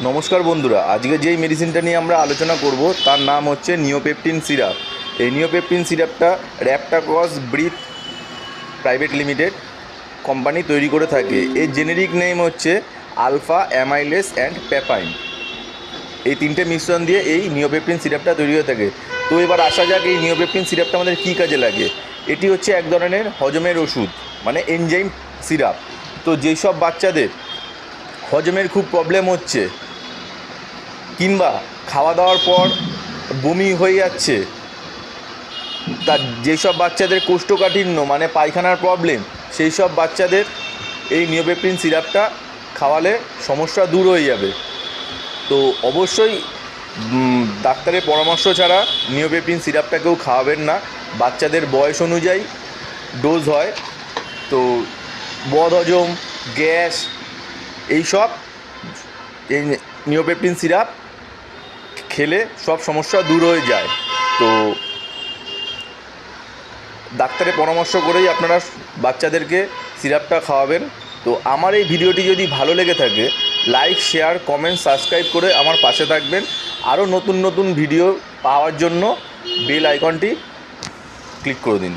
নমস্কার বন্ধুরা, আজকে যেই মেডিসিনটা নিয়ে আমরা আলোচনা করব তার নাম হচ্ছে নিওপেপটিন সিরাপ। এই Neopeptine সিরাপটা র্যাপটাকস breathe private limited company তৈরি করে থাকে। এর জেনেরিক নেম হচ্ছে আলফা অ্যামাইলেস অ্যান্ড প্যাপাইন। এই তিনটে মিশ্রণ দিয়ে এই নিওপেপটিন সিরাপটা তৈরি হয়ে থাকে। তো এবার আসা যাক এই নিওপেপটিন সিরাপটা আমাদের কী কাজে লাগে। এটি হচ্ছে এক ধরনের হজমের ওষুধ, মানে এনজাইম সিরাপ। তো যেসব বাচ্চাদের হজমের খুব প্রবলেম হচ্ছে কিংবা খাওয়া দাওয়ার পর বমি হয়ে যাচ্ছে, তার যেসব বাচ্চাদের কোষ্ঠকাঠিন্য মানে পায়খানার প্রবলেম, সেই সব বাচ্চাদের এই নিওপেপটিন সিরাপটা খাওয়ালে সমস্যা দূর হয়ে যাবে। তো অবশ্যই ডাক্তারের পরামর্শ ছাড়া নিওপেপটিন সিরাপটা কেউ খাওয়াবেন না। বাচ্চাদের বয়স অনুযায়ী ডোজ হয়। তো বদহজম, গ্যাস, এইসব এই নিওপেপটিন সিরাপ খেলে সব সমস্যা দূর হয়ে যায়। তো ডাক্তারের পরামর্শ করেই আপনারা বাচ্চাদেরকে সিরাপটা খাওয়াবেন। তো আমার এই ভিডিওটি যদি ভালো লেগে থাকে, লাইক, শেয়ার, কমেন্ট, সাবস্ক্রাইব করে আমার পাশে থাকবেন। আরও নতুন নতুন ভিডিও পাওয়ার জন্য বেল আইকনটি ক্লিক করে দিন।